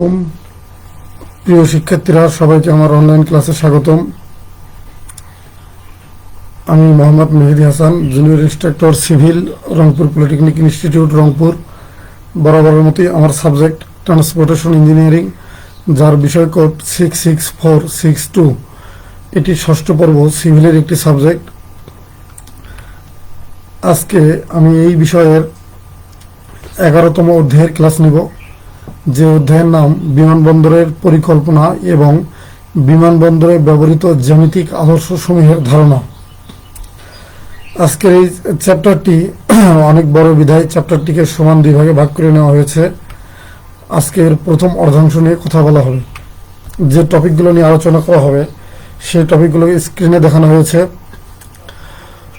ওম, প্রিয় শিক্ষার্থীরা, সবাইকে আমার অনলাইন ক্লাসে স্বাগতম। আমি Mohammad Mehedi Hasan, junior instructor civil, Rangpur polytechnic institute, Rangpur. বরাবরের মতোই আমার সাবজেক্ট ট্রান্সপোর্টেশন ইঞ্জিনিয়ারিং, যার বিষয় কোড 66462। এটি ষষ্ঠ পর্ব, সিভিলের একটি সাবজেক্ট। আজকে আমি এই বিষয়ের 11তম অধ্যায়ের ক্লাস নিব, যে অধ্যায়ের নাম বিমানবন্দরের পরিকল্পনা এবং বিমানবন্দরে ব্যবহৃত জ্যামিতিক আদর্শসমূহের ধারণা। আজকের এই চ্যাপ্টারটি অনেক বড় বিধায় চ্যাপ্টারটিকে সমান দুই ভাগে ভাগ করে নেওয়া হয়েছে। আজকের প্রথম অর্ধাংশ নিয়ে কথা বলা হবে। যে টপিকগুলো নিয়ে আলোচনা করা হবে সেই টপিকগুলো স্ক্রিনে দেখানো হয়েছে।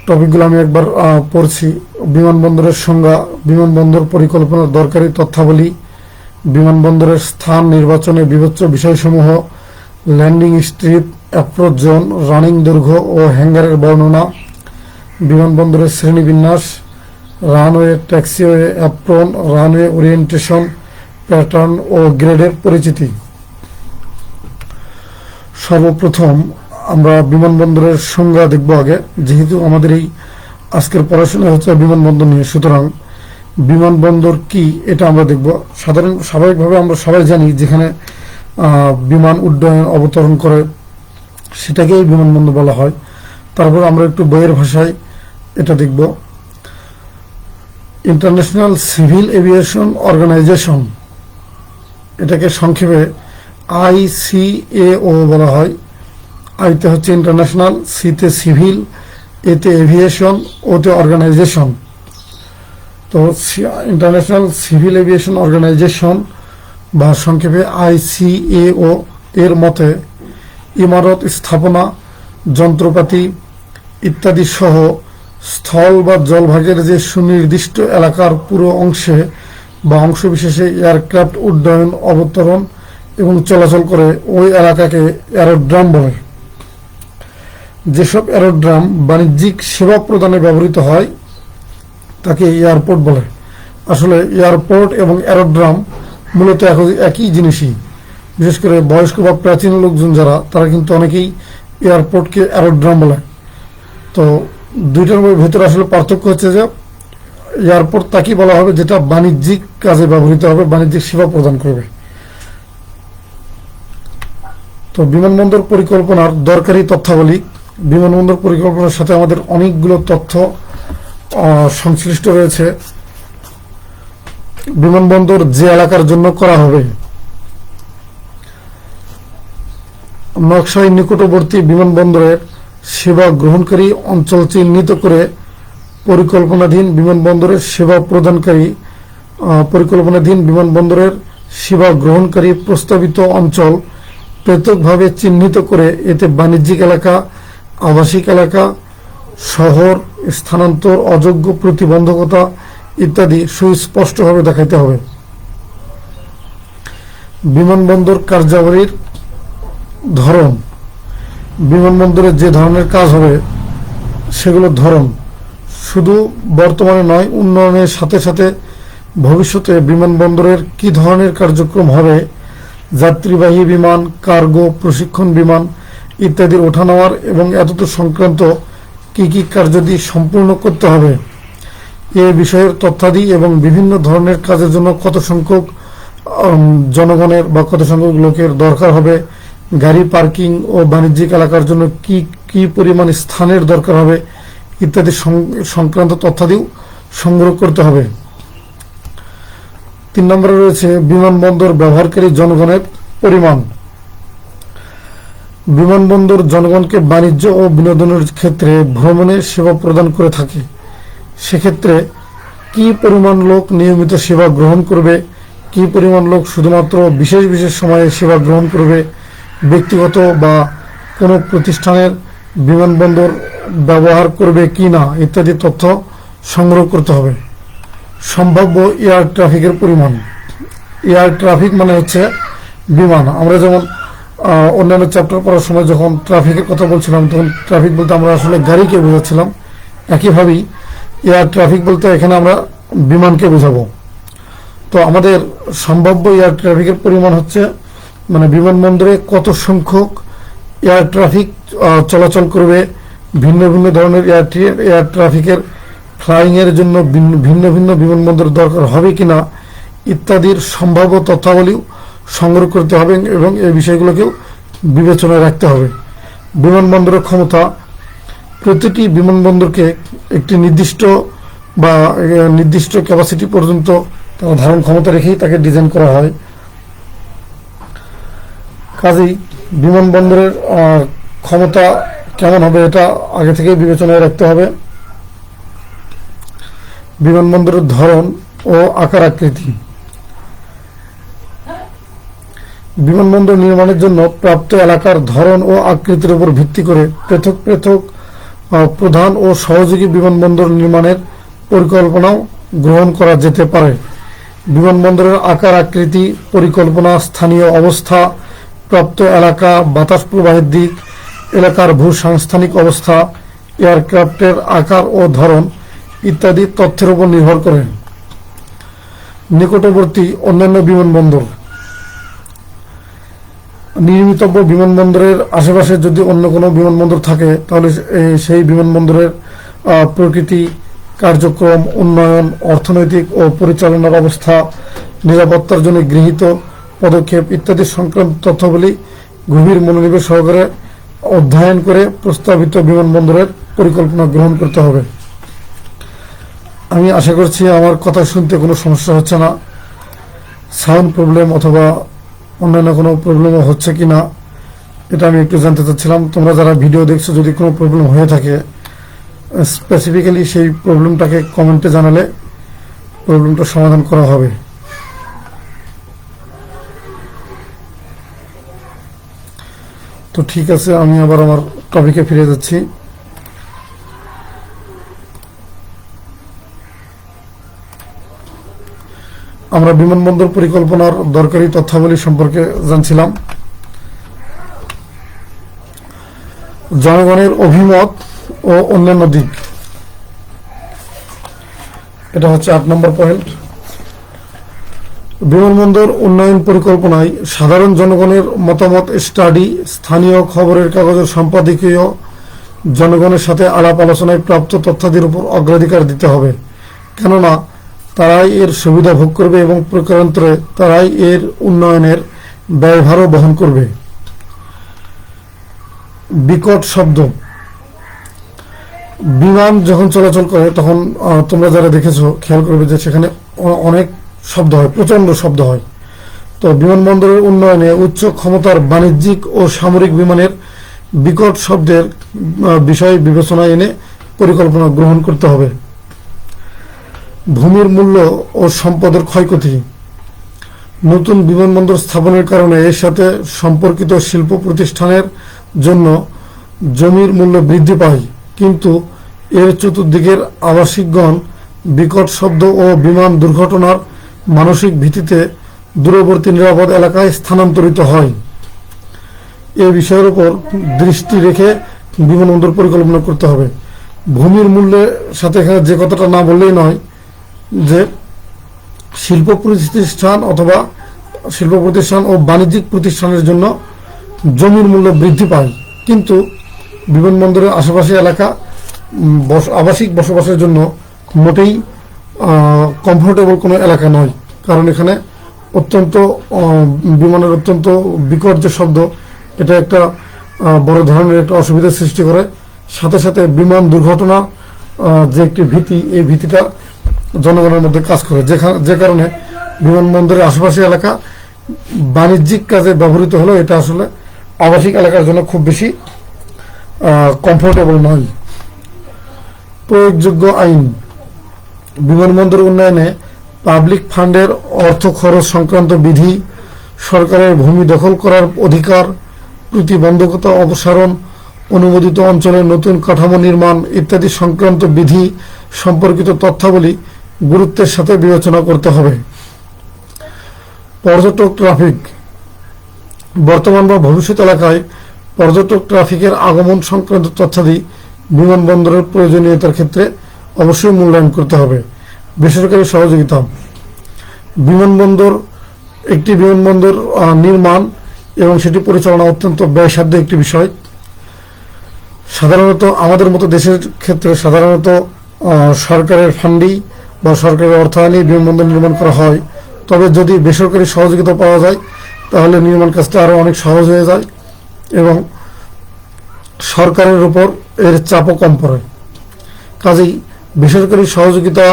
টপিকগুলো আমি একবার পড়ছি। বিমানবন্দরের সংজ্ঞা, বিমানবন্দর পরিকল্পনার দরকারি তথ্যাবলী, বিমানবন্দরের স্থান নির্বাচনে বিবেচ্য বিষয়সমূহ, landing strip, approach zone, running দৈর্ঘ্য ও হ্যাঙ্গারের বর্ণনা, বিমানবন্দরের শ্রেণীবিন্যাস, runway, taxiway, apron, runway orientation, pattern ও গ্রেডের পরিচিতি। সর্বপ্রথম আমরা বিমানবন্দরের সংজ্ঞা দেখব আগে, যেহেতু আমাদের এই আজকের পড়াশোনা হচ্ছে বিমানবন্দর নিয়ে, সুতরাং বিমানবন্দর কি এটা আমরা দেখব। স্বাভাবিকভাবে আমরা সবাই জানি যেখানে বিমান উড্ডয়ন অবতরণ করে সেটাকেই বিমানবন্দর বলা হয়। তারপর আমরা একটু বইয়ের ভাষায় এটা দেখব। ইন্টারন্যাশনাল সিভিল এভিয়েশন অর্গানাইজেশন, এটাকে সংক্ষেপে ICAO বলা হয়। আইতে হচ্ছে ইন্টারন্যাশনাল, সিতে সিভিল, এতে এভিয়েশন, ওতে অর্গানাইজেশন। তো ইন্টারন্যাশনাল সিভিল এভিয়েশন অর্গানাইজেশন বা সংক্ষেপে ICAO এর মতে ইমারত, স্থাপনা, যন্ত্রপাতি ইত্যাদি সহ স্থল বা জলভাগের যে সুনির্দিষ্ট এলাকার পুরো অংশে বা অংশবিশেষে এয়ারক্রাফট উড্ডয়ন, অবতরণ এবং চলাচল করে ওই এলাকাকে এরোড্রাম বলে। যেসব এরোড্রাম বাণিজ্যিক সেবা প্রদানে ব্যবহৃত হয় তাকে এয়ারপোর্ট বলে। আসলে এয়ারপোর্ট এবং এরোড্রাম মূলত একই জিনিসই। বিশেষ করে বয়স্ক বা প্রাচীন লোকজন যারা, তারা কিন্তু অনেকেই এয়ারপোর্টকে এরোড্রাম বলে। তো দুইটার ভেতরে আসলে পার্থক্য হচ্ছে যে এয়ারপোর্ট তাকে বলা হবে যেটা বাণিজ্যিক কাজে ব্যবহৃত হবে, বাণিজ্যিক সেবা প্রদান করবে। তো বিমানবন্দর পরিকল্পনার দরকারি তথ্যাবলী। বিমানবন্দর পরিকল্পনার সাথে আমাদের অনেকগুলো তথ্য সংশ্লিষ্ট রয়েছে। বিমানবন্দর যে এলাকার জন্য করা হবে, নকশায় নিকটবর্তী বিমানবন্দরের সেবা গ্রহণকারী অঞ্চল চিহ্নিত করে পরিকল্পনাধীন বিমানবন্দরের সেবা প্রদানকারী পরিকল্পনাধীন বিমানবন্দরের সেবা গ্রহণকারী প্রস্তাবিত অঞ্চল পৃথকভাবে চিহ্নিত করে এতে বাণিজ্যিক এলাকা, আবাসিক এলাকা, শহর, স্থানান্তর, অযোগ্য, প্রতিবন্ধকতা ইত্যাদি সুস্পষ্টভাবে দেখাইতে হবে। বিমানবন্দর কার্যাবলীর ধরন, বিমানবন্দরে যে ধরনের কাজ হবে সেগুলোর ধরন শুধু বর্তমানে নয়, উন্নয়নের সাথে সাথে ভবিষ্যতে বিমানবন্দরের কি ধরনের কার্যক্রম হবে, যাত্রীবাহী বিমান, কার্গো, প্রশিক্ষণ বিমান ইত্যাদির ওঠানামার এবং এতদূর সংক্রান্ত কি কি কার্যাদি সম্পূর্ণ করতে হবে, এ বিষয়ের তথ্যাদি এবং বিভিন্ন ধরনের কাজের জন্য কত সংখ্যক জনগণের বা কত সংখ্যক লোকের দরকার হবে, গাড়ি পার্কিং ও বাণিজ্যিক এলাকার জন্য কি কি পরিমাণ স্থানের দরকার হবে ইত্যাদি সংক্রান্ত তথ্যাদিও সংগ্রহ করতে হবে। 3 নম্বরে রয়েছে বিমানবন্দর ব্যবহারকারী জনগণের পরিমাণ। বিমানবন্দর জনগণকে বাণিজ্য ও বিনোদনের ক্ষেত্রে ভ্রমণের সেবা প্রদান করে থাকে। সেক্ষেত্রে কি পরিমাণ লোক নিয়মিত সেবা গ্রহণ করবে, কি পরিমাণ লোক শুধুমাত্র বিশেষ বিশেষ সময়ে সেবা গ্রহণ করবে, ব্যক্তিগত বা কোনো প্রতিষ্ঠানের বিমানবন্দর ব্যবহার করবে কি না ইত্যাদি তথ্য সংগ্রহ করতে হবে। সম্ভাব্য এয়ার ট্রাফিকের পরিমাণ। এয়ার ট্রাফিক মানে হচ্ছে বিমান। আমরা যেমন অন্যান্য চ্যাপ্টার পড়ার সময় যখন ট্রাফিকের কথা বলছিলাম, তখন ট্রাফিক বলতে আমরা আসলে গাড়িকে বোঝাচ্ছিলাম। একইভাবেই এয়ার ট্রাফিক বলতে এখানে আমরা বিমানকে বোঝাবো। তো আমাদের সম্ভাব্য এয়ার ট্রাফিকের পরিমাণ হচ্ছে, মানে বিমানবন্দরে কত সংখ্যক এয়ার ট্রাফিক চলাচল করবে, ভিন্ন ভিন্ন ধরনের এয়ার ট্রাফিকের ফ্লাইংয়ের জন্য ভিন্ন ভিন্ন বিমানবন্দর দরকার হবে কিনা ইত্যাদির সম্ভাব্য তথ্যাবলী সংগ্রহ করতে হবে এবং এই বিষয়গুলোকেও বিবেচনায় রাখতে হবে। বিমানবন্দরের ক্ষমতা, প্রতিটি বিমানবন্দরকে একটি নির্দিষ্ট ক্যাপাসিটি পর্যন্ত তারা ধারণ ক্ষমতা রেখেই তাকে ডিজাইন করা হয়। কাজেই বিমানবন্দরের ক্ষমতা কেমন হবে এটা আগে থেকে বিবেচনায় রাখতে হবে। বিমানবন্দরের ধরন ও আকার আকৃতি, বিমানবন্দর নির্মাণের জন্য প্রাপ্ত এলাকার ধরন ও আকৃতির উপর ভিত্তি করে পৃথক পৃথক প্রধান ও সহযোগী বিমানবন্দর নির্মাণের পরিকল্পনাও গ্রহণ করা যেতে পারে। বিমানবন্দরের আকার আকৃতি, পরিকল্পনা, স্থানীয় অবস্থা, প্রাপ্ত এলাকা, বাতাস প্রবাহের দিক, এলাকার ভূসাংস্থানিক অবস্থা, এয়ারক্রাফটের আকার ও ধরন ইত্যাদি তথ্যের উপর নির্ভর করে। নিকটবর্তী অন্যান্য বিমানবন্দর, নির্মিতব্য বিমানবন্দরের আশেপাশে যদি অন্য কোনো বিমানবন্দর থাকে তাহলে সেই বিমানবন্দরের প্রকৃতি, কার্যক্রম, উন্নয়ন, অর্থনৈতিক ও পরিচালনার অবস্থা, নিরাপত্তার জন্য গৃহীত পদক্ষেপ ইত্যাদি সংক্রান্ত তথ্যাবলী গভীর মনোনিবেশ সহকারে অধ্যয়ন করে প্রস্তাবিত বিমানবন্দরের পরিকল্পনা গ্রহণ করতে হবে। আমি আশা করছি আমার কথা শুনতে কোনো সমস্যা হচ্ছে না। সাউন্ড প্রবলেম অথবা অন্যান্য কোনো প্রবলেমও হচ্ছে কি না এটা আমি একটু জানতে চাচ্ছিলাম। তোমরা যারা ভিডিও দেখছো, যদি কোনো প্রবলেম হয়ে থাকে স্পেসিফিক্যালি সেই প্রবলেমটাকে কমেন্টে জানালে প্রবলেমটা সমাধান করা হবে। তো ঠিক আছে, আমি আবার আমার টপিকে ফিরে যাচ্ছি। আমরা বিমানবন্দর পরিকল্পনার দরকারি তথ্যাবলী সম্পর্কে জানছিলাম। জনগণের অভিমত ও অন্যান্য দিক, এটা হচ্ছে 8 নম্বর পয়েন্ট। বিমানবন্দর উন্নয়ন পরিকল্পনায় সাধারণ জনগণের মতামত স্টাডি, স্থানীয় খবরের কাগজের সম্পাদকীয় জনগণের সাথে আলাপ আলোচনায় প্রাপ্ত তথ্যাদির উপর অগ্রাধিকার দিতে হবে, কেননা তারাই এর সুবিধা ভোগ করবে এবং প্রকারান্তরে তারাই এর উন্নয়নের ব্যয়ভারও বহন করবে। বিকট শব্দ, বিমান যখন চলাচল করে তখন তোমরা যারা দেখেছো খেয়াল করবে যে সেখানে অনেক শব্দ হয়, প্রচন্ড শব্দ হয়। তো বিমানবন্দরের উন্নয়নে উচ্চ ক্ষমতার বাণিজ্যিক ও সামরিক বিমানের বিকট শব্দের বিষয় বিবেচনায় এনে পরিকল্পনা গ্রহণ করতে হবে। ভূমির মূল্য ও সম্পদের ক্ষয়ক্ষতি, নতুন বিমানবন্দর স্থাপনের কারণে এর সাথে সম্পর্কিত শিল্প প্রতিষ্ঠানের জন্য জমির মূল্য বৃদ্ধি পায়, কিন্তু এর চতুর্দিকের আবাসিকগণ বিকট শব্দ ও বিমান দুর্ঘটনার মানসিক ভীতিতে দূরবর্তী নিরাপদ এলাকায় স্থানান্তরিত হয়। এ বিষয়ের উপর দৃষ্টি রেখে বিমানবন্দর পরিকল্পনা করতে হবে। ভূমির মূল্যের সাথে এখানে যে কথাটা না বললেই নয় যে শিল্প প্রতিষ্ঠান ও বাণিজ্যিক প্রতিষ্ঠানের জন্য জমির মূল্য বৃদ্ধি পায়, কিন্তু বিমানবন্দরের আশেপাশে এলাকা আবাসিক বসবাসের জন্য মোটেই কমফোর্টেবল কোনো এলাকা নয়, কারণ এখানে বিমানের অত্যন্ত বিকট যে শব্দ, এটা একটা বড় ধরনের একটা অসুবিধার সৃষ্টি করে। সাথে সাথে বিমান দুর্ঘটনা যে একটি ভীতি, এই ভীতিটা জনগণের মধ্যে কাজ করে, যে কারণে বিমানবন্দরের আশেপাশে এলাকা বাণিজ্যিক কাজে ব্যবহৃত হলেও এটা আসলে আবাসিক এলাকার জন্য খুব বেশি কমফোর্টেবল নয়। প্রয়োগযোগ্য আইন, বিমানবন্দর উন্নয়নে পাবলিক ফান্ডের অর্থ খরচ সংক্রান্ত বিধি, সরকারের ভূমি দখল করার অধিকার, প্রতিবন্ধকতা অপসারণ, অনুমোদিত অঞ্চলে নতুন কাঠামো নির্মাণ ইত্যাদি সংক্রান্ত বিধি সম্পর্কিত তথ্যাবলী গুরুত্বের সাথে বিবেচনা করতে হবে। পর্যটক ট্রাফিক, বর্তমান বা ভবিষ্যৎ এলাকায় পর্যটক ট্রাফিকের আগমন সংক্রান্ত তথ্যাদি বিমানবন্দরের প্রয়োজনীয়তার ক্ষেত্রে অবশ্যই মূল্যায়ন করতে হবে। বেসরকারি সহযোগিতা, বিমানবন্দর একটি বিমানবন্দর নির্মাণ এবং সেটি পরিচালনা অত্যন্ত ব্যয়সাধ্য একটি বিষয়। সাধারণত আমাদের মতো দেশের ক্ষেত্রে সাধারণত সরকারের ফান্ডি বা সরকারের অর্থায়নে বিমানবন্দর নির্মাণ করা হয়। তবে যদি বেসরকারি সহযোগিতা পাওয়া যায় তাহলে নির্মাণ কাজটা আরও অনেক সহজ হয়ে যায় এবং সরকারের উপর এর চাপও কম পড়ে। কাজেই বেসরকারি সহযোগিতা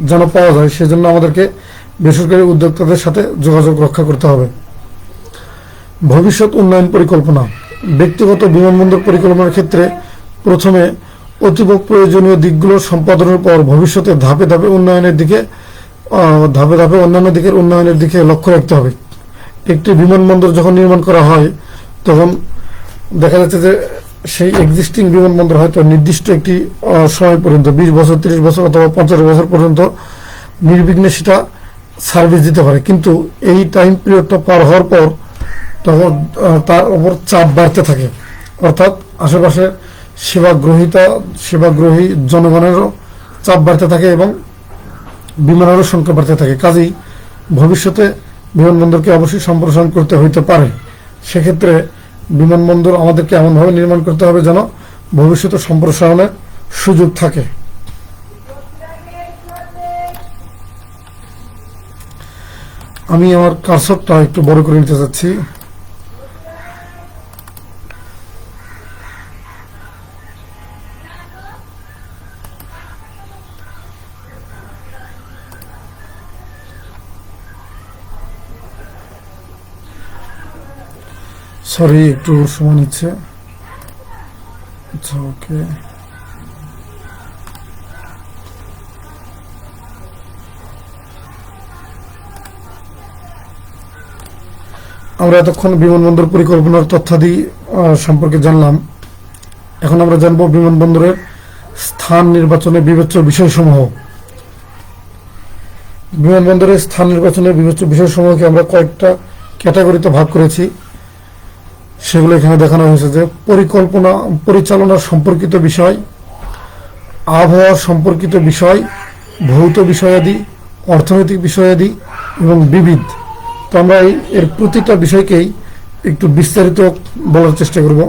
যেন পাওয়া যায় সেজন্য আমাদেরকে বেসরকারি উদ্যোক্তাদের সাথে যোগাযোগ রক্ষা করতে হবে। ভবিষ্যৎ উন্নয়ন পরিকল্পনা। ব্যক্তিগত বিমানবন্দর পরিকল্পনার ক্ষেত্রে প্রথমে অতীব প্রয়োজনীয় দিকগুলো সম্পাদনের পর ভবিষ্যতে ধাপে ধাপে অন্যান্য দিকের উন্নয়নের দিকে লক্ষ্য রাখতে হবে। একটি বিমানবন্দর যখন নির্মাণ করা হয় তখন দেখা যাচ্ছে যে সেই এক্সিস্টিং বিমানবন্দর হয়তো নির্দিষ্ট একটি সময় পর্যন্ত 20 বছর 30 বছর অথবা 50 বছর পর্যন্ত নির্বিঘ্নে সেটা সার্ভিস দিতে পারে, কিন্তু এই টাইম পিরিয়ডটা পার হওয়ার পর তখন তার উপর চাপ বাড়তে থাকে, অর্থাৎ আশেপাশে সেবাগ্রহী জনগণেরও চাপ বাড়তে থাকে এবং বিমানেরও সংখ্যা বাড়তে থাকে। কাজেই ভবিষ্যতে বিমানবন্দরকে অবশ্যই সম্প্রসারণ করতে হইতে পারে। সেক্ষেত্রে বিমানবন্দর আমাদেরকে এমনভাবে নির্মাণ করতে হবে যেন ভবিষ্যতে সম্প্রসারণের সুযোগ থাকে। আমি আমার কার্সরটা একটু বড় করে নিতে চাচ্ছি। সরি, একটু সময় নিচ্ছে। আচ্ছা, ওকে। আমরা এতক্ষণ বিমানবন্দর পরিকল্পনার তথ্যাদি সম্পর্কে জানলাম। এখন আমরা জানব বিমানবন্দরের স্থান নির্বাচনে বিবেচ্য বিষয়সমূহ। বিমানবন্দরের স্থান নির্বাচনের বিবেচ্য বিষয়সমূহকে আমরা কয়েকটা ক্যাটাগরিতে ভাগ করেছি। সেগুলো এখানে দেখানো হয়েছে যে পরিচালনা সম্পর্কিত বিষয়, আবহাওয়া সম্পর্কিত বিষয়, ভৌত বিষয়াদি, অর্থনৈতিক বিষয়াদি এবং বিবিধ। তো আমরা এর প্রতিটা বিষয়কেই একটু বিস্তারিত বলার চেষ্টা করব।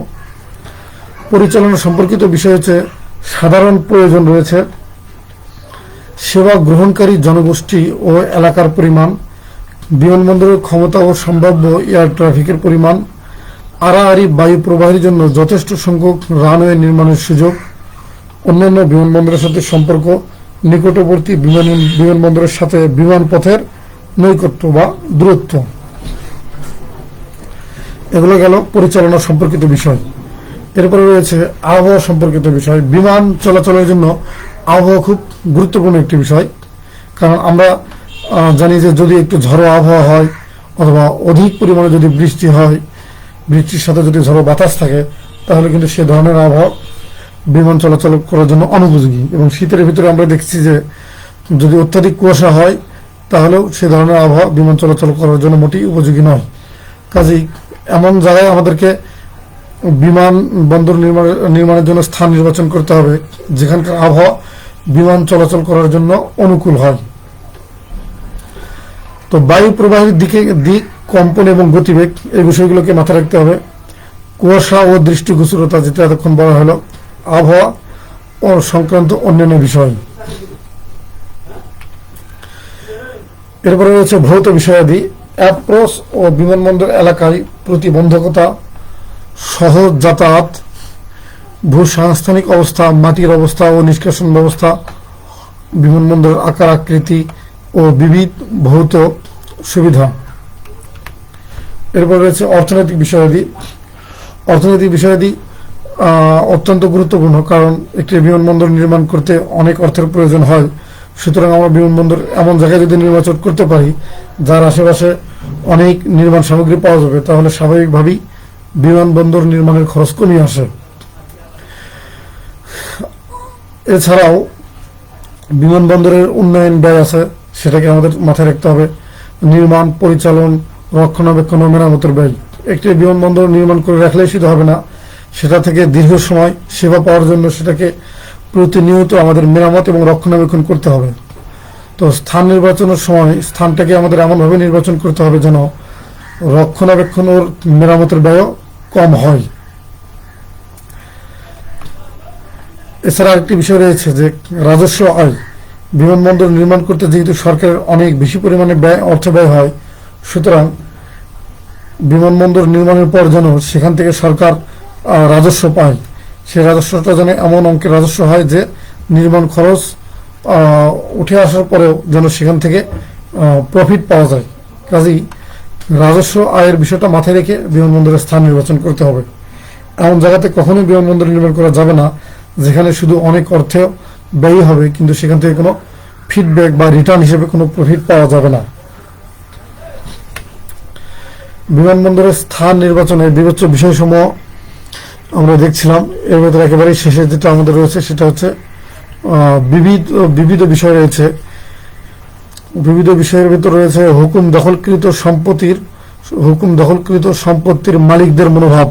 পরিচালনা সম্পর্কিত বিষয় হচ্ছে সাধারণ প্রয়োজন রয়েছে, সেবা গ্রহণকারী জনগোষ্ঠী ও এলাকার পরিমাণ, বিমানবন্দরের ক্ষমতা ও সম্ভাব্য এয়ার ট্রাফিকের পরিমাণ, আড়াআড়ি বায়ু প্রবাহের জন্য যথেষ্ট সংখ্যক রানওয়ে নির্মাণের সুযোগ, অন্যান্য বিমানবন্দরের সাথে সম্পর্ক, নিকটবর্তী বিমানবন্দরের সাথে বিমানপথের নৈকট্য বা দূরত্ব। এগুলো গেল পরিচালনা সম্পর্কিত বিষয়। এরপরে রয়েছে আবহাওয়া সম্পর্কিত বিষয়। বিমান চলাচলের জন্য আবহাওয়া খুব গুরুত্বপূর্ণ একটি বিষয়, কারণ আমরা জানি যে যদি একটু ঝড়ো আবহাওয়া হয় অথবা অধিক পরিমাণে যদি বৃষ্টি হয়, বৃষ্টির সাথে যদি ঝড়ো বাতাস থাকে, তাহলে কিন্তু সে ধরনের আবহাওয়া বিমান চলাচল করার জন্য অনুপযোগী। এবং শীতের ভিতরে আমরা দেখছি যে যদি অত্যাধিক কুয়াশা হয় তাহলেও সে ধরনের আবহাওয়া বিমান চলাচল করার জন্য মোটেই উপযোগী নয়। কাজেই এমন জায়গায় আমাদেরকে বিমানবন্দর নির্মাণের জন্য স্থান নির্বাচন করতে হবে যেখানকার আবহাওয়া বিমান চলাচল করার জন্য অনুকূল হয়। তো বায়ু প্রবাহের দিক, কম্পন এবং গতিবেগ, এই বিষয়গুলোকে মাথায় রাখতে হবে। কুয়াশা ও দৃষ্টিগোচরতা, যেটা এতক্ষণ বলা হলো, আবহাওয়া ও সংক্রান্ত অন্যান্য বিষয়। এরপরে রয়েছে ভৌত বিষয়াদি, অ্যাপ্রোচ ও বিমানবন্দর এলাকায় প্রতিবন্ধকতা, সহজ যাতায়াত, ভূসাংস্থানিক অবস্থা, মাটির অবস্থা ও নিষ্কাশন ব্যবস্থা, বিমানবন্দরের আকার আকৃতি ও বিবিধ ভৌত সুবিধা। এরপর রয়েছে অর্থনৈতিক বিষয়াদি। অর্থনৈতিক বিষয়াদি অত্যন্ত গুরুত্বপূর্ণ, কারণ একটি বিমানবন্দর নির্মাণ করতে অনেক অর্থের প্রয়োজন হয়। সুতরাং আমরা বিমানবন্দর এমন জায়গায় যদি নির্বাচন করতে পারি যার আশেপাশে অনেক নির্মাণ সামগ্রী পাওয়া যাবে, তাহলে স্বাভাবিকভাবেই বিমানবন্দর নির্মাণের খরচ কমে আসে। এছাড়াও বিমানবন্দরের উন্নয়ন ব্যয় আছে, সেটাকে আমাদের মাথায় রাখতে হবে। নির্মাণ, পরিচালন, রক্ষণাবেক্ষণ ও মেরামতের ব্যয়। একটি বিমানবন্দর নির্মাণ করে রাখলেই শুধু হবে না, সেটা থেকে দীর্ঘ সময় সেবা পাওয়ার জন্য সেটাকে প্রতিনিয়ত আমাদের মেরামত এবং রক্ষণাবেক্ষণ করতে হবে। তো স্থান নির্বাচনের সময় স্থানটাকে আমাদের এমনভাবে নির্বাচন করতে হবে যেন রক্ষণাবেক্ষণ ওর মেরামতের ব্যয় কম হয়। এছাড়া আরেকটি বিষয় রয়েছে যে রাজস্ব আয়। বিমানবন্দর নির্মাণ করতে যেহেতু সরকারের অনেক বেশি পরিমাণে অর্থ ব্যয় হয়, সুতরাং বিমানবন্দর নির্মাণের পর যেন সেখান থেকে সরকার রাজস্ব পায়, সেই রাজস্বটা যেন এমন অঙ্কের রাজস্ব হয় যে নির্মাণ খরচ উঠে আসার পরেও যেন সেখান থেকে প্রফিট পাওয়া যায়। কাজেই রাজস্ব আয়ের বিষয়টা মাথায় রেখে বিমানবন্দরের স্থান নির্বাচন করতে হবে। এমন জায়গাতে কখনোই বিমানবন্দর নির্মাণ করা যাবে না যেখানে শুধু অনেক অর্থ ব্যয় হবে কিন্তু সেখান থেকে কোনো ফিডব্যাক বা রিটার্ন হিসেবে কোনো প্রফিট পাওয়া যাবে না। বিমানবন্দরের স্থান নির্বাচনের বিবেচ্য বিষয়সমূহ আমরা দেখছিলাম। এর ভেতরে একেবারে শেষে যেটা আমাদের রয়েছে সেটা হচ্ছে বিবিধ বিষয় রয়েছে। বিবিধ বিষয়ের ভিতর রয়েছে হুকুম দখলকৃত সম্পত্তির মালিকদের মনোভাব।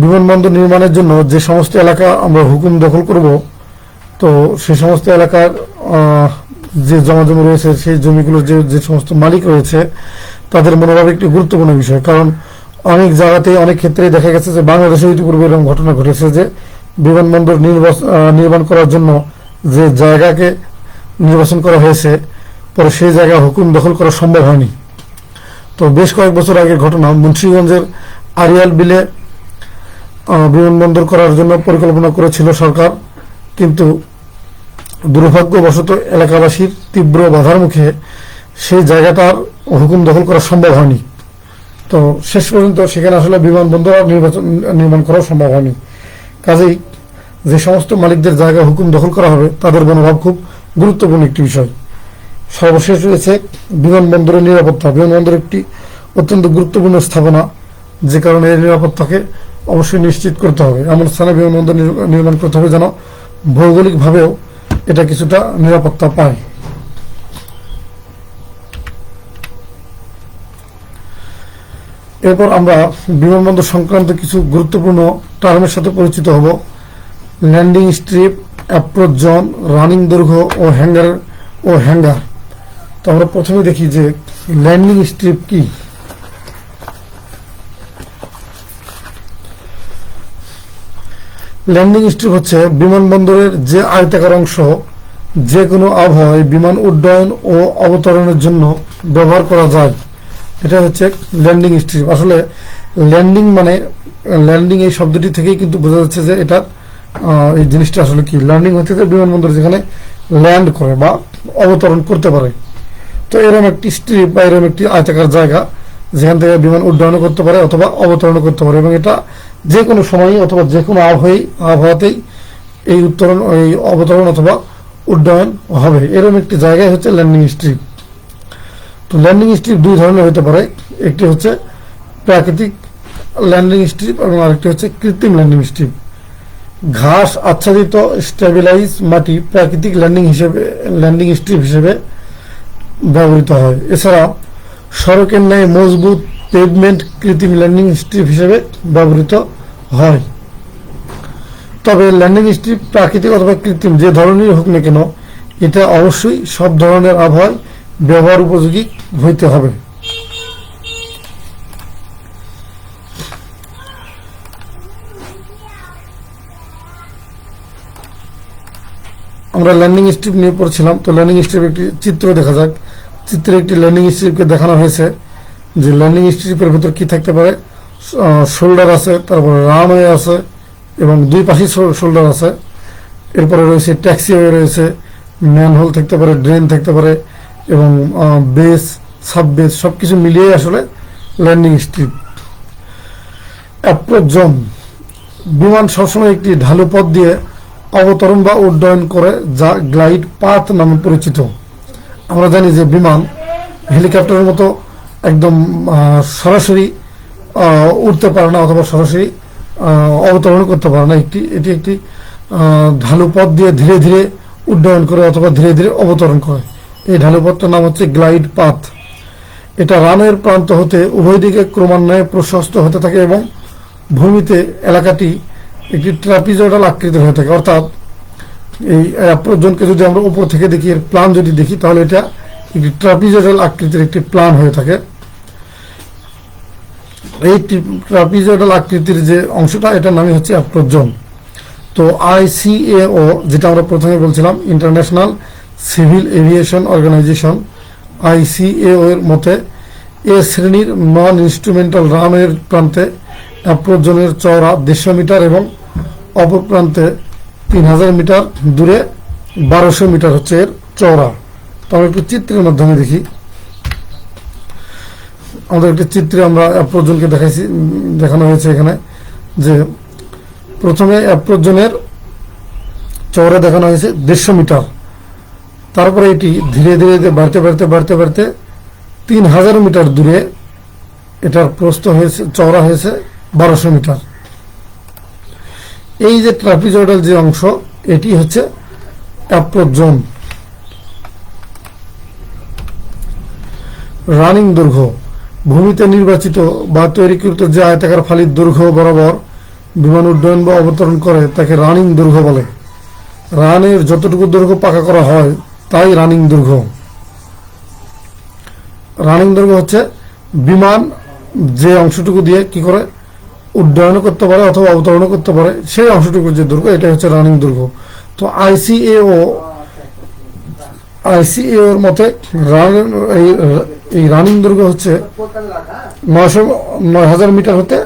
বিমানবন্দর নির্মাণের জন্য যে সমস্ত এলাকা আমরা হুকুম দখল করব, তো সেই সমস্ত এলাকার যে জমি রয়েছে সেই জমিগুলোর যে সমস্ত মালিক রয়েছে তাদের মনোভাব একটি গুরুত্বপূর্ণ বিষয়। কারণ অনেক জায়গাতে অনেক ক্ষেত্রে দেখা গেছে যে বাংলাদেশে ইতিপূর্বে এরকম ঘটনা ঘটেছে যে বিমানবন্দর নির্মাণ করার জন্য যে জায়গাকে নির্বাচন করা হয়েছে পরে সেই জায়গা হুকুম দখল করা সম্ভব হয়নি। তো বেশ কয়েক বছর আগের ঘটনা, মুন্সিগঞ্জের আরিয়াল বিলে বিমানবন্দর করার জন্য পরিকল্পনা করেছিল সরকার, কিন্তু দুর্ভাগ্যবশত এলাকাবাসীর তীব্র বাধার মুখে সেই জায়গাটার হুকুম দখল করা সম্ভব হয়নি। তো শেষ পর্যন্ত সেখানে আসলে বিমানবন্দর নির্মাণ করা সম্ভব হয়নি। কাজেই যে সমস্ত মালিকদের জায়গা হুকুম দখল করা হবে তাদের মনোভাব খুব গুরুত্বপূর্ণ একটি বিষয়। সর্বশেষ রয়েছে বিমানবন্দরের নিরাপত্তা। বিমানবন্দর একটি অত্যন্ত গুরুত্বপূর্ণ স্থাপনা, যে কারণে এর নিরাপত্তাকে অবশ্যই নিশ্চিত করতে হবে। এমন স্থানে বিমানবন্দর নির্মাণ করতে হবে যেন ভৌগোলিকভাবেও এটা কিছুটা নিরাপত্তা পায়। এরপর আমরা বিমানবন্দর সংক্রান্ত কিছু গুরুত্বপূর্ণ টার্মের সাথে পরিচিত হব। Landing strip, approach zone, running দৈর্ঘ্য ও হ্যাঙ্গার। তো আমরা প্রথমে দেখি যে ল্যান্ডিং স্ট্রিপ কি। ল্যান্ডিং স্ট্রিপ হচ্ছে বিমানবন্দরের যে আয়তাকার অংশ যে কোনো আবহাওয়ায় বিমান উড্ডয়ন ও অবতরণের জন্য ব্যবহার করা যায়, এটা হচ্ছে ল্যান্ডিং স্ট্রিপ। আসলে ল্যান্ডিং এই শব্দটি থেকেই কিন্তু বোঝা যাচ্ছে যে এটা এই জিনিসটা আসলে কি। ল্যান্ডিং হচ্ছে যে বিমানবন্দর যেখানে ল্যান্ড করে বা অবতরণ করতে পারে। তো এরকম একটি স্ট্রিপ বা এরকম একটি আয়তাকার জায়গা যেখান থেকে বিমান উড্ডয়ন করতে পারে অথবা অবতরণ করতে পারে, এবং এটা যে কোনো সময় অথবা যে কোনো আবহাওয়াতেই এই অবতরণ অথবা উড্ডয়ন হবে, এরকম একটি জায়গায় হচ্ছে ল্যান্ডিং স্ট্রিপ। তো ল্যান্ডিং স্ট্রিপ দুই ধরনের হতে পারে, একটি হচ্ছে প্রাকৃতিক ল্যান্ডিং স্ট্রিপ এবং আরেকটি হচ্ছে কৃত্রিম ল্যান্ডিং স্ট্রিপ। ঘাস আচ্ছাদিত স্টেবিলাইজ মাটি প্রাকৃতিক ল্যান্ডিং স্ট্রিপ হিসেবে ব্যবহৃত হয়। এছাড়া সড়কের ন্যায় মজবুত পেভমেন্ট কৃত্রিম ল্যান্ডিং স্ট্রিপ হিসেবে ব্যবহৃত হয়। তবে ল্যান্ডিং স্ট্রিপ প্রাকৃতিক অথবা কৃত্রিম যে ধরনের হোক না কেন, এটা অবশ্যই সব ধরনের আবহাওয়ায় ব্যবহার উপযোগী হইতে হবে। আমরা ল্যান্ডিং স্ট্রিপ নিয়ে পড়ছিলাম। তো ল্যান্ডিং স্ট্রিপ একটি চিত্র দেখা যাক। চিত্রে একটি ল্যান্ডিং স্ট্রিপকে দেখানো হয়েছে যে ল্যান্ডিং স্ট্রিপের ভেতর কি থাকতে পারে। শোল্ডার আছে, তারপরে রানওয়ে আছে এবং দুই পাশেই শোল্ডার আছে। এরপরে রয়েছে ট্যাক্সিওয়ে রয়েছে, ম্যানহোল থাকতে পারে, ড্রেন থাকতে পারে এবং বেস, সাববেস সবকিছু মিলিয়ে আসলে ল্যান্ডিং স্ট্রিপ। অ্যাপ্রোচ জোন, বিমান সবসময় একটি ঢালু পথ দিয়ে অবতরণ বা উড্ডয়ন করে যা গ্লাইড পাথ নামে পরিচিত। আমরা জানি যে বিমান হেলিকপ্টারের মতো একদম সরাসরি উঠতে পারে না অথবা সরাসরি অবতরণ করতে পারে না। এটি একটি ঢালু পথ দিয়ে ধীরে ধীরে উড্ডয়ন করে অথবা ধীরে ধীরে অবতরণ করে। এই ঢালু পথটার নাম হচ্ছে গ্লাইড পাথ। এটা রানের প্রান্ত হতে উভয় দিকে ক্রমান্বয়ে প্রশস্ত হতে থাকে এবং ভূমিতে এলাকাটি একটি ট্রাপিজয়েডাল আকৃতির হয়ে থাকে, অর্থাৎ এই অ্যাপ্রোচ জোনকে যদি আমরা উপর থেকে দেখি, এর প্ল্যান যদি দেখি, তাহলে এটা একটি ট্রাপিজয়েডাল আকৃতির একটি প্ল্যান হয়ে থাকে। এই ট্রাপিজয়েডাল আকৃতির যে অংশটা, এটার নামই হচ্ছে অ্যাপ্রোচ জোন। তো ICAO, যেটা আমরা প্রথমে বলছিলাম, international civil aviation organization, ICAO এর মতে এ শ্রেণীর নন ইনস্ট্রুমেন্টাল রানওয়ের প্রান্তে অ্যাপ্রোচ জোনের চওড়া 150 মিটার এবং অপর প্রান্তে 3000 মিটার দূরে 1200 মিটার হচ্ছে এর চওড়া। তো আমরা একটু চিত্রের মাধ্যমে দেখি। আমাদের একটি চিত্রে আমরা অ্যাপ্রোচ জোনকে দেখানো হয়েছে এখানে, যে প্রথমে অ্যাপ্রোচ জোনের চওড়া দেখানো হয়েছে 150 মিটার, তারপরে এটি ধীরে ধীরে বাড়তে বাড়তে বাড়তে বাড়তে 3000 মিটার দূরে এটার প্রস্থ হয়েছে, চওড়া হয়েছে 1200 মিটার। এই যে ট্রাপিজয়েডাল যে অংশ, এটি হচ্ছে অ্যাপ্রোচ জোন। রানিং দৈর্ঘ্য, ভূমিতে নির্বাচিত বা তৈরিকৃত যে আয়তাকার ফালির দৈর্ঘ্য বরাবর বিমান উড্ডয়ন বা অবতরণ করে তাকে রানিং দৈর্ঘ্য বলে। রানের যতটুকু দৈর্ঘ্য পাকা করা হয় তাই রানিং দৈর্ঘ্য। রানিং দৈর্ঘ্য হচ্ছে বিমান যে অংশটুকু দিয়ে কি করে উড্ডয়ন করতে পারে অথবা অবতরণ করতে পারে, সেই অংশটুকুর যে দৈর্ঘ্য, এটা হচ্ছে রানিং দৈর্ঘ্য। তো ICAO এর মতে এই রানিং দৈর্ঘ্য হচ্ছে 9000 মিটার হতে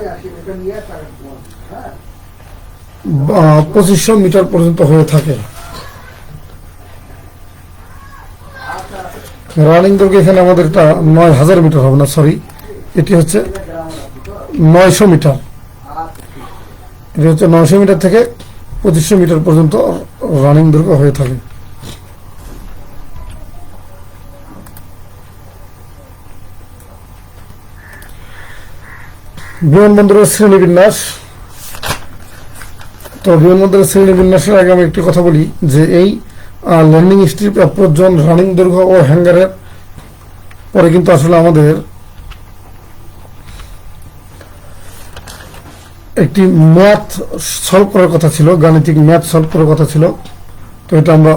2500 মিটার পর্যন্ত হয়ে থাকে। রানিং দৈর্ঘ্য এখানে আমাদের এটা 9000 মিটার হবে না, সরি, এটি হচ্ছে 900 মিটার। এটি হচ্ছে 900 মিটার থেকে 2500 মিটার পর্যন্ত রানিং দৈর্ঘ্য হয়ে থাকে। বিমানবন্দরের শ্রেণীবিন্যাস। তো বিমানবন্দরের শ্রেণীবিন্যাসের আগে আমি একটি কথা বলি, যে এই landing strip, approach zone, running দৈর্ঘ্য ও হ্যাঙ্গারের পরে কিন্তু আসলে আমাদের একটি ম্যাথ সলভ করার কথা ছিল, গাণিতিক ম্যাথ সলভ করার কথা ছিল। তো এটা আমরা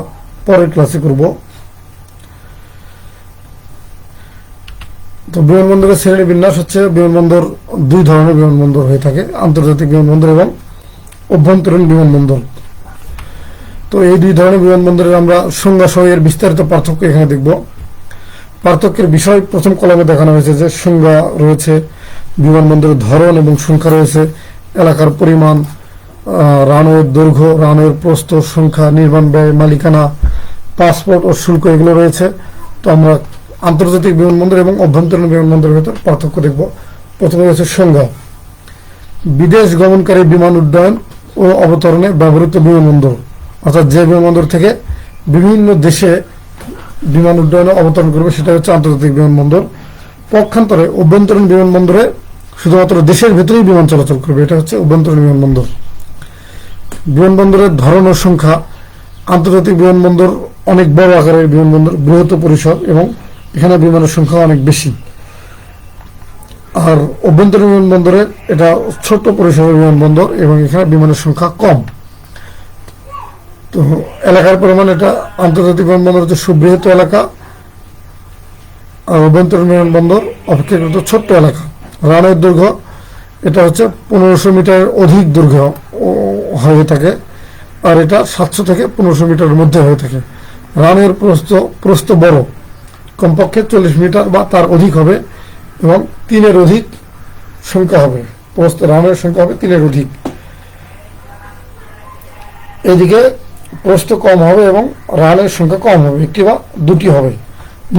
পরের ক্লাসে করব। তো বিমানবন্দরের শ্রেণী বিন্যাস হচ্ছে, বিমানবন্দর দুই ধরনের বিমানবন্দর হয়ে থাকে, আন্তর্জাতিক বিমানবন্দর এবং অভ্যন্তরীণ বিমানবন্দর। তো এই দুই ধরনের বিমানবন্দরের আমরা সংজ্ঞা সহ এর বিস্তারিত পার্থক্য এখানে দেখব। পার্থক্যের বিষয় প্রথম কলামে দেখানো হয়েছে, যে সংজ্ঞা রয়েছে, বিমানবন্দরের ধরন এবং সংখ্যা রয়েছে, এলাকার পরিমাণ, রানওয়ের দৈর্ঘ্য, রানওয়ের প্রস্থ, সংখ্যা, নির্মাণ ব্যয়, মালিকানা, পাসপোর্ট ও শুল্ক, এগুলো রয়েছে। তো আমরা আন্তর্জাতিক বিমানবন্দর এবং অভ্যন্তরীণ বিমানবন্দরের ভেতর পার্থক্য দেখব। প্রথমে রয়েছে সংজ্ঞা। বিদেশ গমনকারী বিমান উড্ডয়ন ও অবতরণে ব্যবহৃত বিমানবন্দর, অর্থাৎ যে বিমানবন্দর থেকে বিভিন্ন দেশে বিমান উড্ডয়ন অবতরণ করবে সেটা হচ্ছে আন্তর্জাতিক বিমানবন্দর। পক্ষান্তরে অভ্যন্তরীণ বিমানবন্দরে শুধুমাত্র দেশের ভেতরেই বিমান চলাচল করবে, এটা হচ্ছে অভ্যন্তরীণ বিমানবন্দর। বিমানবন্দরের ধরন ও সংখ্যা। আন্তর্জাতিক বিমানবন্দর অনেক বড় আকারের বিমানবন্দর, বৃহৎ পরিসর, এবং এখানে বিমানের সংখ্যা অনেক বেশি। আর অভ্যন্তরীণ বিমানবন্দরে এটা ছোট পরিসরের বিমানবন্দর এবং এখানে বিমানের সংখ্যা কম। তো এলাকার পরিমাণ, এটা আন্তর্জাতিক বিমানবন্দর হচ্ছে সুবৃহৎ এলাকা, আর অভ্যন্তরীণ বিমানবন্দর অপেক্ষাকৃত ছোট্ট এলাকা। রানের দৈর্ঘ্য, এটা হচ্ছে 1500 মিটারের অধিক দৈর্ঘ্য হয়ে থাকে, আর এটা 700 থেকে 1500 মিটারের মধ্যে হয়ে থাকে। রানের প্রস্থ বড়, কমপক্ষে 40 মিটার বা তার অধিক হবে, এবং 3-এর অধিক সংখ্যা হবে, রানের সংখ্যা হবে 3-এর অধিক। এদিকে প্রস্থ কম হবে এবং রানের সংখ্যা কম হবে, একটি বা দুটি হবে।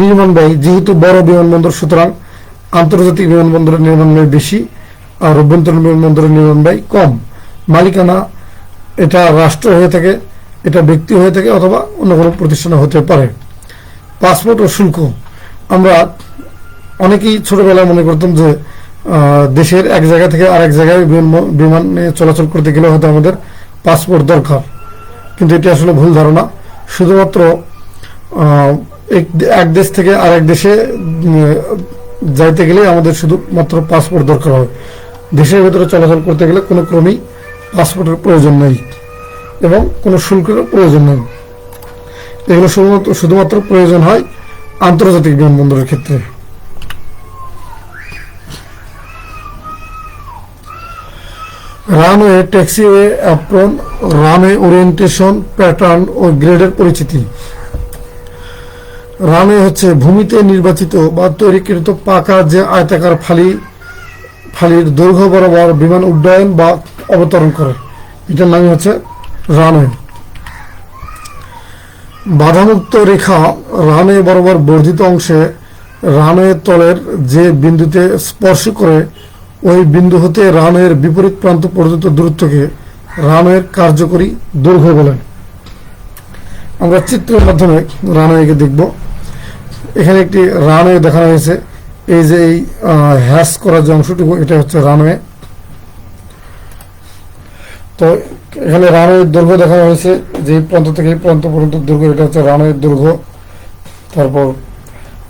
নির্মাণ ব্যয়, যেহেতু বড় বিমানবন্দর সুতরাং আন্তর্জাতিক বিমানবন্দরের নির্মাণ ব্যয় বেশি, আর অভ্যন্তরীণ বিমানবন্দরের নির্মাণ ব্যয় কম। মালিকানা, এটা রাষ্ট্র হয়ে থাকে, এটা ব্যক্তি হয়ে থাকে, অথবা অন্য কোনো প্রতিষ্ঠানে হতে পারে। পাসপোর্ট ও শুল্ক। আমরা অনেকেই ছোটবেলায় মনে করতাম যে দেশের এক জায়গা থেকে আরেক জায়গায় বিমানে চলাচল করতে গেলে হয়তো আমাদের পাসপোর্ট দরকার, কিন্তু এটি আসলে ভুল ধারণা। শুধুমাত্র এক দেশ থেকে আরেক দেশে যাইতে গেলে আমাদের শুধুমাত্র পাসপোর্ট দরকার হয়। দেশের ভেতরে চলাচল করতে গেলে কোনো ক্রমেই পাসপোর্টের প্রয়োজন নেই। এবং কোনো শুল্কের প্রয়োজন নেই। এগুলো শুধুমাত্র প্রয়োজন হয় আন্তর্জাতিক বিমানবন্দরের ক্ষেত্রে। Runway, taxiway, apron, runway orientation, pattern ও গ্রেডের পরিচিতি। রানওয়ে হচ্ছে ভূমিতে নির্বাচিত বা তৈরিকৃত পাকা যে আয়তাকার ফালির দৈর্ঘ্য বরাবর বিমান উড্ডয়ন বা অবতরণ করে, এটার নামই হচ্ছে রানওয়ে। বাধামুক্ত রেখা রানওয়ে বরাবর বর্ধিত অংশে রানওয়ে তলের যে বিন্দুতে স্পর্শ করে ওই বিন্দু হতে রানওয়ের বিপরীত প্রান্ত পর্যন্ত দূরত্বকে রানওয়ের কার্যকরী দৈর্ঘ্য বলে। আমরা চিত্রের মাধ্যমে রানওয়েকে দেখব। এখানে একটি রানওয়ে দেখানো হয়েছে। এই যে এই হ্যাশ করা যে অংশটুকু, এটা হচ্ছে রানওয়ে। তো এখানে রানওয়ের দৈর্ঘ্য দেখানো হয়েছে, যে প্রান্ত থেকে এই প্রান্ত পর্যন্ত দৈর্ঘ্য, এটা হচ্ছে রানওয়ের দৈর্ঘ্য। তারপর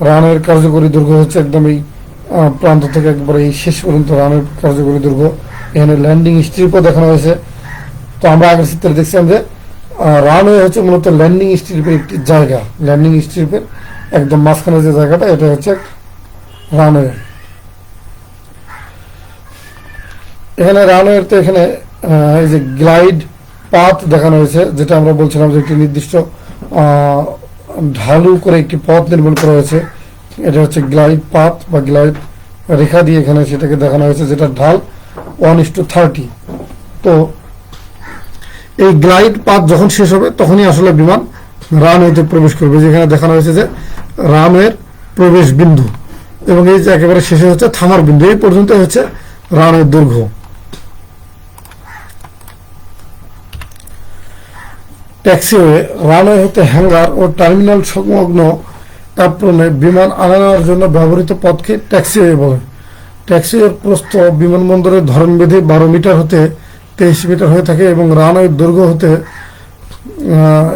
রানওয়ের কার্যকরী দৈর্ঘ্য হচ্ছে একদম এই প্রান্ত থেকে একবারে এই শেষ পর্যন্ত রানওয়ের কার্যকরী দৈর্ঘ্য। এখানে ল্যান্ডিং স্ট্রিপও দেখানো হয়েছে। তো আমরা আগের চিত্রে দেখছিলাম যে রানওয়ে হচ্ছে মূলত ল্যান্ডিং স্ট্রিপের একটি জায়গা। ল্যান্ডিং স্ট্রিপের একদম মাঝখানে যে জায়গাটা, এটা হচ্ছে রানওয়ে। এখানে রানওয়েতে এখানে এই যে গ্লাইড পাথ দেখানো হয়েছে, যেটা আমরা বলছিলাম যে একটি নির্দিষ্ট ঢালু করে একটি পথ নির্মাণ করা হয়েছে। এটা হচ্ছে গ্লাইড পাথ বা গ্লাইড রেখা দিয়ে এখানে সেটাকে দেখানো হয়েছে, যেটা ঢাল 1:30। তো এই গ্লাইড পাথ যখন শেষ হবে তখনই আসলে বিমান রানওয়েতে প্রবেশ করবে, যেখানে দেখানো হয়েছে যে রানওয়ের প্রবেশ বিন্দু, এবং এই যে একেবারে শেষে হচ্ছে থামার বিন্দু। এই পর্যন্ত হচ্ছে রানওয়ের দৈর্ঘ্য। ট্যাক্সিওয়ে রানওয়ে হতে হ্যাঙ্গার ও টার্মিনাল সংলগ্ন অ্যাপ্রনে বিমান আনা নেওয়ার জন্য ব্যবহৃত পথকে ট্যাক্সিওয়ে বলে। ট্যাক্সিওয়ের প্রস্থ বিমানবন্দরের ধরনভেদে 12 মিটার হতে 23 মিটার হয়ে থাকে এবং রানওয়ের দৈর্ঘ্য হতে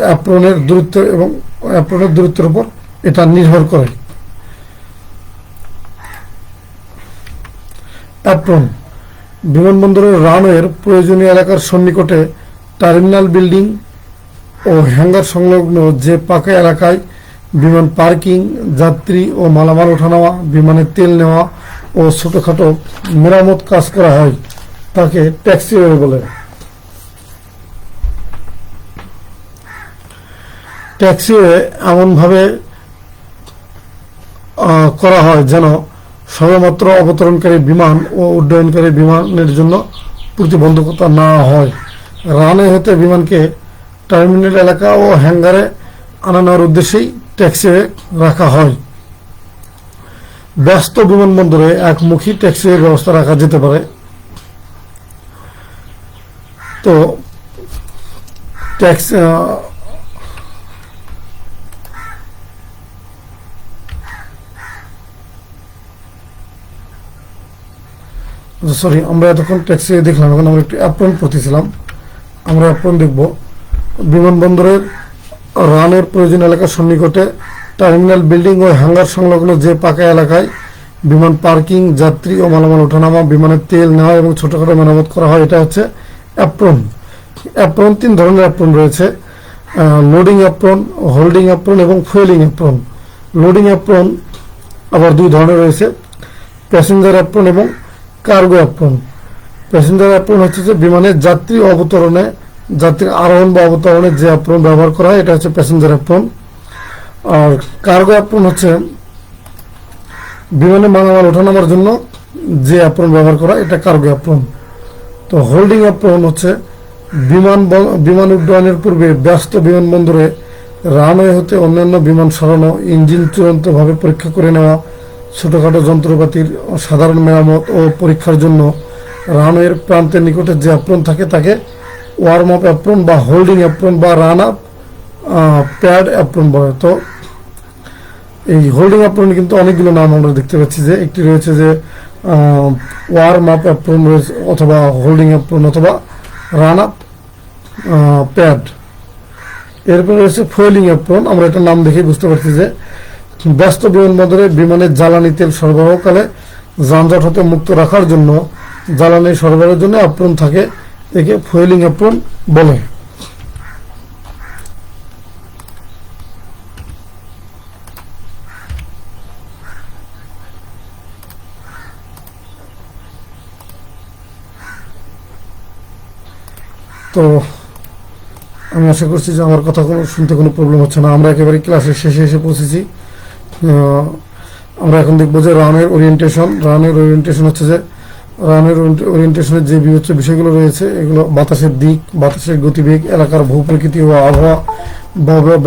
অ্যাপ্রনের দূরত্বের উপর এটা নির্ভর করে। অ্যাপ্রন বিমানবন্দরের রানওয়ের প্রয়োজনীয় এলাকার সন্নিকটে টার্মিনাল বিল্ডিং ও হ্যাঙ্গার সংলগ্ন যে পাকা এলাকায় বিমান পার্কিং, যাত্রী ও মালামাল ওঠানামা, বিমানের তেল নেওয়া ও ছোটখাটো মেরামত কাজ করা হয় তাকে ট্যাক্সিওয়ে বলে। ট্যাক্সিওয়ে এমনভাবে করা হয় যেন সবেমাত্র অবতরণকারী বিমান ও উড্ডয়নকারী বিমানের জন্য প্রতিবন্ধকতা না হয়। রানওয়ে হতে বিমানকে টার্মিনাল এলাকা ও হ্যাঙ্গারে আনা নেওয়ার উদ্দেশ্যেই ট্যাক্সিওয়ে রাখা হয়। ব্যস্ত বিমানবন্দরে একমুখী ট্যাক্সিওয়ে ব্যবস্থা রাখা যেতে পারে। তো আমরা এতক্ষণ ট্যাক্সিওয়ে দেখলাম, এখন আমরা একটু অ্যাপ্রন পড়তেছিলাম। আমরা অ্যাপ্রন দেখব। বিমানবন্দরের রানের প্রয়োজন এলাকার সন্নিকটে টার্মিনাল বিল্ডিং ও হ্যাঙ্গার সংলগ্ন যে পাকা এলাকায় বিমান পার্কিং, যাত্রী ও মালামাল ওঠানামা, বিমানের তেল নেওয়া এবং ছোটখাটো মেরামত করা হয়, এটা হচ্ছে অ্যাপ্রন। অ্যাপ্রন 3 ধরনের অ্যাপ্রন রয়েছে: লোডিং অ্যাপ্রন, হোল্ডিং অ্যাপ্রন এবং ফুয়েলিং অ্যাপ্রন। লোডিং অ্যাপ্রন আবার 2 ধরনের রয়েছে: প্যাসেঞ্জার অ্যাপ্রন এবং কার্গো অ্যাপ্রন। প্যাসেঞ্জার অ্যাপ্রন হচ্ছে যে বিমানের যাত্রীর আরোহণ বা অবতরণে যে অ্যাপ্রন ব্যবহার করা হয়, এটা হচ্ছে প্যাসেঞ্জার অ্যাপ্রন। আর কার্গো অ্যাপ্রন হচ্ছে বিমানে মালামাল ওঠানামার জন্য যে অ্যাপ্রন ব্যবহার করা, এটা কার্গো অ্যাপ্রন। তো হোল্ডিং অ্যাপ্রন হচ্ছে বিমান উড্ডয়নের পূর্বে ব্যস্ত বিমানবন্দরে রানওয়ে হতে অন্যান্য বিমান সরানো, ইঞ্জিন চূড়ান্তভাবে পরীক্ষা করে নেওয়া, ছোটখাটো যন্ত্রপাতির সাধারণ মেরামত ও পরীক্ষার জন্য রানওয়ের প্রান্তের নিকটে যে অ্যাপ্রন থাকে তাকে ওয়ার্ম আপ অ্যাপ্রন বা হোল্ডিং অ্যাপ্রন বা রান আপ প্যাড অ্যাপ্রন বলে। তো এই হোল্ডিং অ্যাপ্রন কিন্তু অনেকগুলো নাম আমরা দেখতে পাচ্ছি, যে একটি রয়েছে যে ওয়ার্ম আপ অ্যাপ্রন রয়েছে, অথবা হোল্ডিং অ্যাপ্রন, অথবা রান আপ প্যাড। এরপর রয়েছে ফুয়েলিং অ্যাপ্রন। আমরা এটার নাম দেখে বুঝতে পারছি যে ব্যস্ত বিমানবন্দরে বিমানের জ্বালানি তেল সরবরাহকালে যানজট হতে মুক্ত রাখার জন্য জ্বালানি সরবরাহের জন্য অ্যাপ্রন থাকে, একে ফুয়েলিং অ্যাপ্রন বলে। তো আমি আশা করছি যে আমার কথা কোনো শুনতে কোনো প্রবলেম হচ্ছে না। আমরা একেবারে ক্লাসের শেষে এসে পৌঁছেছি। আমরা এখন দেখবো যে রানের ওরিয়েন্টেশন হচ্ছে যে রানের ওরিয়েন্টেশনের যে বিবেচ্য বিষয়গুলো রয়েছে, এগুলো বাতাসের দিক, বাতাসের গতিবেগ, এলাকার ভূপ্রকৃতি ও আবহাওয়া,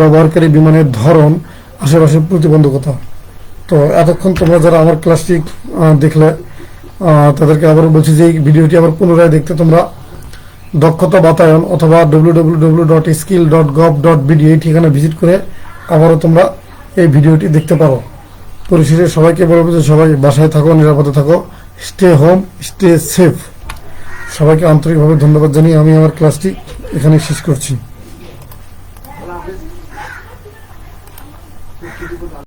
ব্যবহারকারী বিমানের ধরন, আশেপাশের প্রতিবন্ধকতা। তো এতক্ষণ তোমরা যারা আমার ক্লাসটি দেখলে, তাদেরকে আবারও বলছি যে এই ভিডিওটি আবার পুনরায় দেখতে তোমরা দক্ষতা বাতায়ন অথবা www.skill.gov.bd এই ঠিকানা ভিজিট করে আবারও তোমরা এই ভিডিওটি দেখতে পারো। পরিশেষে সবাইকে বলবো যে সবাই বাসায় থাকো, নিরাপদে থাকো, স্টে হোম, স্টে সেফ। সবাইকে আন্তরিকভাবে ধন্যবাদ জানিয়ে আমি আমার ক্লাসটি এখানে শেষ করছি।